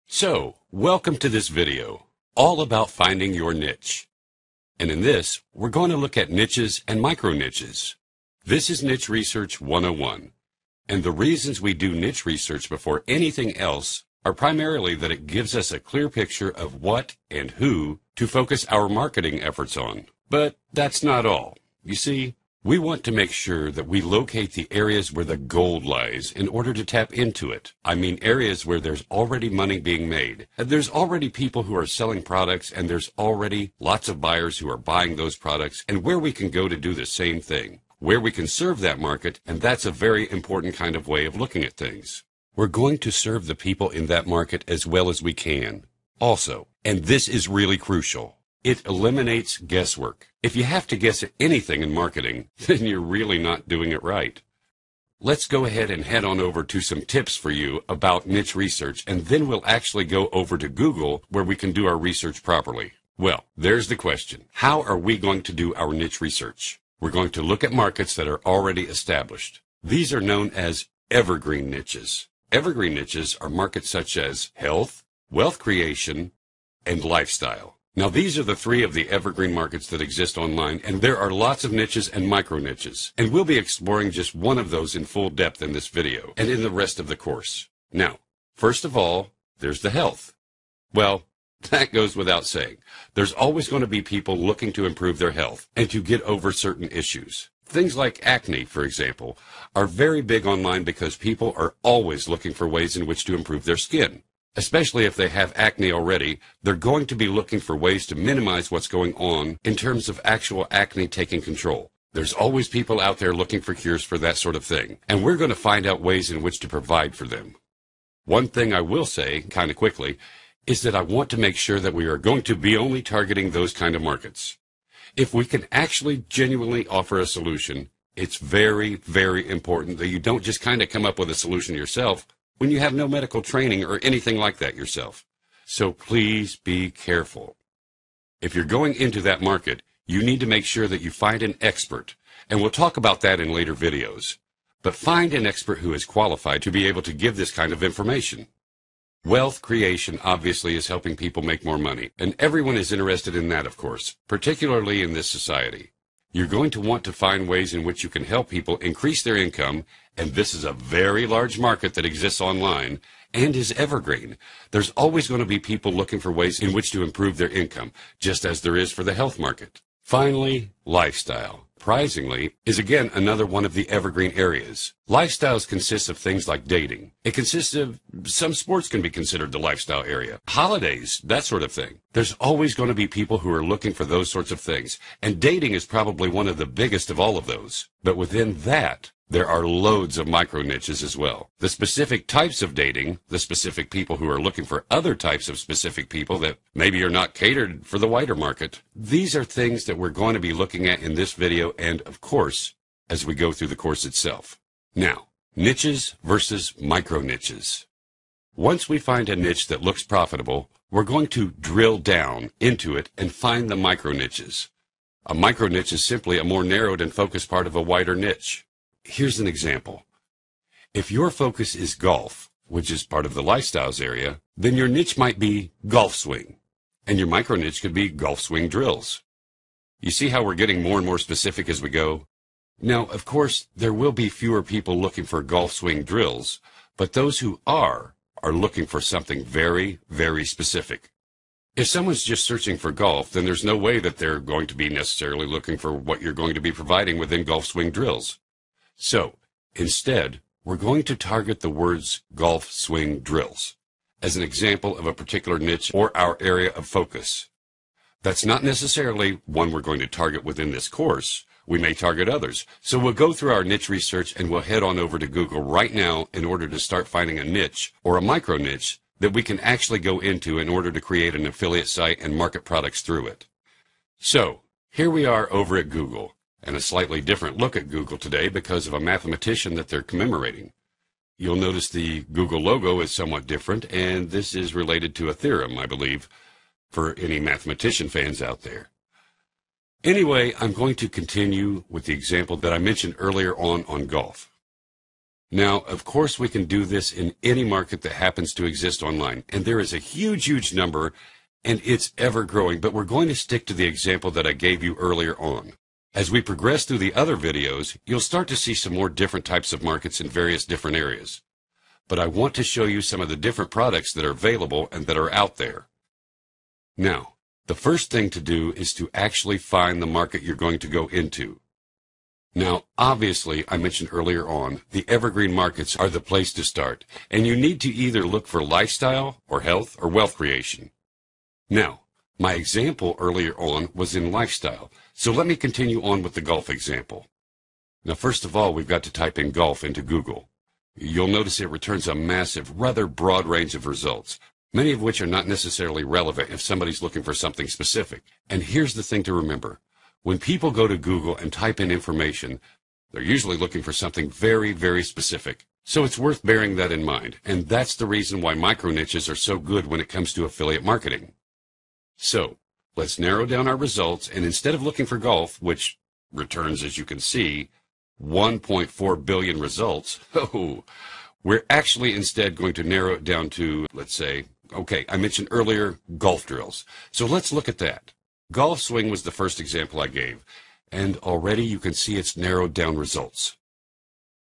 So, welcome to this video, all about finding your niche. And in this, we're going to look at niches and micro-niches. This is Niche Research 101. And the reasons we do niche research before anything else are primarily that it gives us a clear picture of what and who to focus our marketing efforts on. But that's not all. You see, we want to make sure that we locate the areas where the gold lies in order to tap into it. I mean areas where there's already money being made. There's already people who are selling products, and there's already lots of buyers who are buying those products, and where we can go to do the same thing. Where we can serve that market, and that's a very important kind of way of looking at things. We're going to serve the people in that market as well as we can. Also, and this is really crucial, it eliminates guesswork. If you have to guess at anything in marketing, then you're really not doing it right. Let's go ahead and head on over to some tips for you about niche research, and then we'll actually go over to Google where we can do our research properly. Well, there's the question. How are we going to do our niche research? We're going to look at markets that are already established. These are known as evergreen niches. Evergreen niches are markets such as health, wealth creation, and lifestyle. Now, these are the three of the evergreen markets that exist online, and there are lots of niches and micro-niches, and we'll be exploring just one of those in full depth in this video and in the rest of the course. Now, first of all, there's the health. Well, that goes without saying. There's always going to be people looking to improve their health and to get over certain issues. Things like acne, for example, are very big online because people are always looking for ways in which to improve their skin. Especially if they have acne already, they're going to be looking for ways to minimize what's going on in terms of actual acne taking control. There's always people out there looking for cures for that sort of thing, and we're going to find out ways in which to provide for them. One thing I will say, kind of quickly, is that I want to make sure that we are going to be only targeting those kind of markets. If we can actually genuinely offer a solution, it's very, very important that you don't just kind of come up with a solution yourself when you have no medical training or anything like that yourself. So please be careful. If you're going into that market, you need to make sure that you find an expert, and we'll talk about that in later videos. But find an expert who is qualified to be able to give this kind of information. Wealth creation obviously is helping people make more money, and everyone is interested in that, of course, particularly in this society. You're going to want to find ways in which you can help people increase their income, and this is a very large market that exists online and is evergreen. There's always going to be people looking for ways in which to improve their income, just as there is for the health market. Finally, lifestyle. Surprisingly, is again another one of the evergreen areas. Lifestyles consist of things like dating. It consists of some sports can be considered the lifestyle area. Holidays, that sort of thing. There's always going to be people who are looking for those sorts of things. And dating is probably one of the biggest of all of those. But within that, there are loads of micro-niches as well. The specific types of dating, the specific people who are looking for other types of specific people that maybe are not catered for the wider market. These are things that we're going to be looking at in this video and, of course, as we go through the course itself. Now, niches versus micro-niches. Once we find a niche that looks profitable, we're going to drill down into it and find the micro-niches. A micro-niche is simply a more narrowed and focused part of a wider niche. Here's an example. If your focus is golf, which is part of the lifestyles area, then your niche might be golf swing, and your micro niche could be golf swing drills. You see how we're getting more and more specific as we go? Now, of course, there will be fewer people looking for golf swing drills, but those who are looking for something very, very specific. If someone's just searching for golf, then there's no way that they're going to be necessarily looking for what you're going to be providing within golf swing drills. So, instead, we're going to target the words golf swing drills as an example of a particular niche or our area of focus. That's not necessarily one we're going to target within this course. We may target others. So we'll go through our niche research and we'll head on over to Google right now in order to start finding a niche or a micro niche that we can actually go into in order to create an affiliate site and market products through it. So, here we are over at Google. And a slightly different look at Google today because of a mathematician that they're commemorating. You'll notice the Google logo is somewhat different, and this is related to a theorem, I believe, for any mathematician fans out there. Anyway, I'm going to continue with the example that I mentioned earlier on golf. Now, of course, we can do this in any market that happens to exist online, and there is a huge number, and it's ever growing, but we're going to stick to the example that I gave you earlier on. As we progress through the other videos, you'll start to see some more different types of markets in various different areas. But I want to show you some of the different products that are available and that are out there. Now, the first thing to do is to actually find the market you're going to go into. Now, obviously, I mentioned earlier on, the evergreen markets are the place to start, and you need to either look for lifestyle or health or wealth creation. Now, my example earlier on was in lifestyle, so let me continue on with the golf example. Now, first of all, we've got to type in golf into Google. You'll notice it returns a massive, rather broad range of results, many of which are not necessarily relevant if somebody's looking for something specific. And here's the thing to remember. When people go to Google and type in information, they're usually looking for something very specific. So it's worth bearing that in mind, and that's the reason why micro niches are so good when it comes to affiliate marketing. So, let's narrow down our results, and instead of looking for golf, which returns, as you can see, 1.4 billion results, we're actually instead going to narrow it down to, let's say, okay, I mentioned earlier golf drills. So let's look at that. Golf swing was the first example I gave, and already you can see its narrowed down results.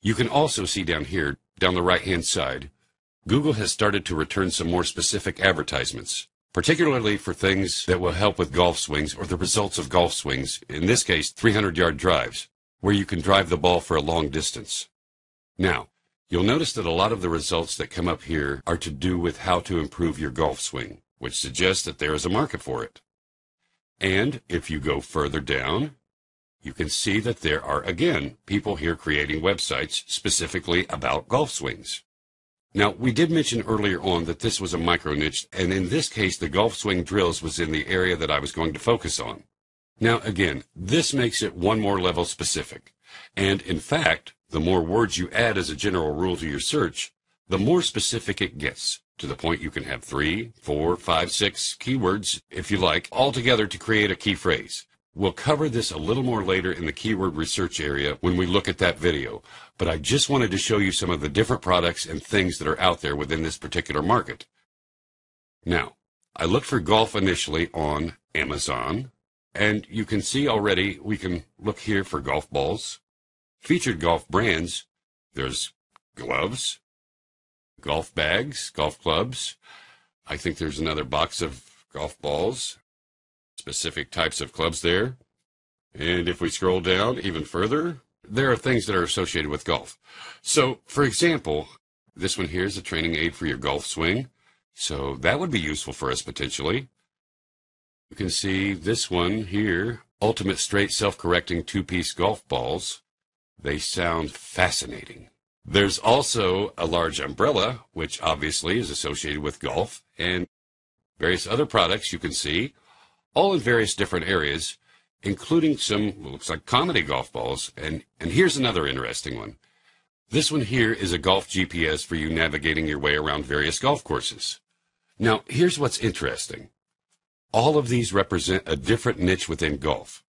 You can also see down here, down the right-hand side, Google has started to return some more specific advertisements, particularly for things that will help with golf swings or the results of golf swings, in this case 300-yard drives, where you can drive the ball for a long distance. Now, you'll notice that a lot of the results that come up here are to do with how to improve your golf swing, which suggests that there is a market for it. And if you go further down, you can see that there are, again, people here creating websites specifically about golf swings. Now, we did mention earlier on that this was a micro niche, and in this case, the golf swing drills was in the area that I was going to focus on. Now, again, this makes it one more level specific. And in fact, the more words you add as a general rule to your search, the more specific it gets, to the point you can have 3, 4, 5, 6 keywords, if you like, all together to create a key phrase. We'll cover this a little more later in the keyword research area when we look at that video, but I just wanted to show you some of the different products and things that are out there within this particular market. Now, I looked for golf initially on Amazon, and you can see already we can look here for golf balls, featured golf brands, there's gloves, golf bags, golf clubs. I think there's another box of golf balls, specific types of clubs there. And if we scroll down even further, there are things that are associated with golf. So, for example, this one here is a training aid for your golf swing. So that would be useful for us potentially. You can see this one here, Ultimate Straight Self-Correcting Two-Piece Golf Balls. They sound fascinating. There's also a large umbrella, which obviously is associated with golf, and various other products you can see, all in various different areas, including some, looks like comedy golf balls, and here's another interesting one. This one here is a golf GPS for you navigating your way around various golf courses. Now, here's what's interesting. All of these represent a different niche within golf.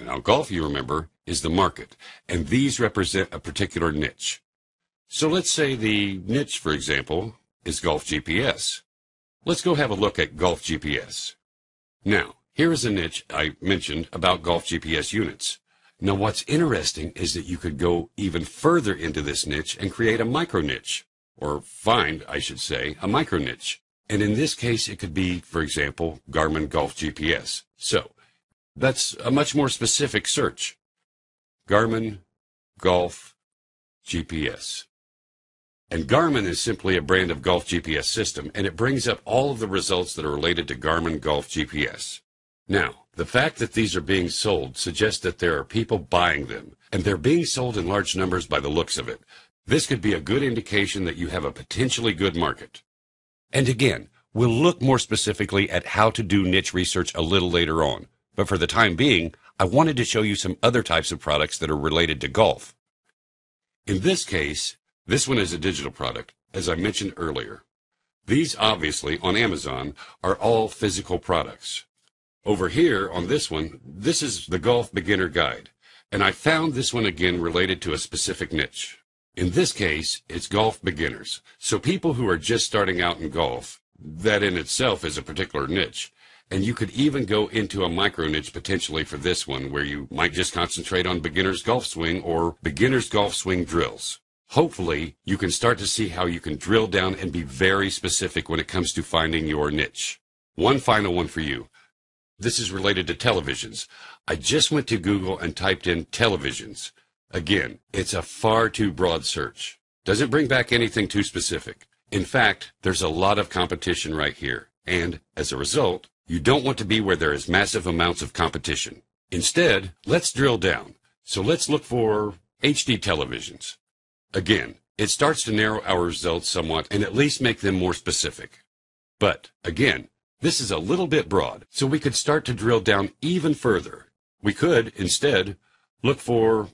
Now, golf, you remember, is the market, and these represent a particular niche. So let's say the niche, for example, is golf GPS. Let's go have a look at golf GPS. Now, here is a niche I mentioned about golf GPS units. Now, what's interesting is that you could go even further into this niche and create a micro niche, or find, I should say, a micro niche. And in this case, it could be, for example, Garmin Golf GPS. So, that's a much more specific search. Garmin Golf GPS. And Garmin is simply a brand of golf GPS system, and it brings up all of the results that are related to Garmin Golf GPS. Now, the fact that these are being sold suggests that there are people buying them, and they're being sold in large numbers by the looks of it. This could be a good indication that you have a potentially good market. And again, we'll look more specifically at how to do niche research a little later on, but for the time being, I wanted to show you some other types of products that are related to golf. In this case, this one is a digital product, as I mentioned earlier. These, obviously, on Amazon, are all physical products. Over here, on this one, this is the Golf Beginner Guide, and I found this one again related to a specific niche. In this case, it's golf beginners. So people who are just starting out in golf, that in itself is a particular niche. And you could even go into a micro niche potentially for this one, where you might just concentrate on beginner's golf swing or beginner's golf swing drills. Hopefully, you can start to see how you can drill down and be very specific when it comes to finding your niche. One final one for you. This is related to televisions. I just went to Google and typed in televisions. Again, it's a far too broad search. Doesn't bring back anything too specific. In fact, there's a lot of competition right here. And, as a result, you don't want to be where there is massive amounts of competition. Instead, let's drill down. So let's look for HD televisions. Again, it starts to narrow our results somewhat and at least make them more specific. But, again, this is a little bit broad, so we could start to drill down even further. We could, instead, look for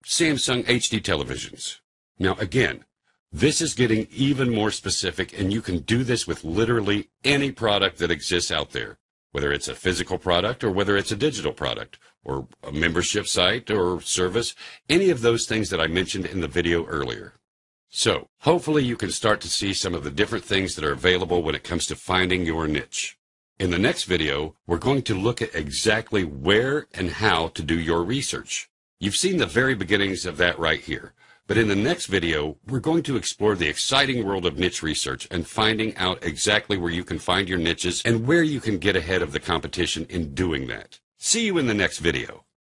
Samsung HD televisions. Now, again, this is getting even more specific, and you can do this with literally any product that exists out there, whether it's a physical product or whether it's a digital product, or a membership site or service, any of those things that I mentioned in the video earlier. So, hopefully you can start to see some of the different things that are available when it comes to finding your niche. In the next video, we're going to look at exactly where and how to do your research. You've seen the very beginnings of that right here. But in the next video, we're going to explore the exciting world of niche research and finding out exactly where you can find your niches and where you can get ahead of the competition in doing that. See you in the next video.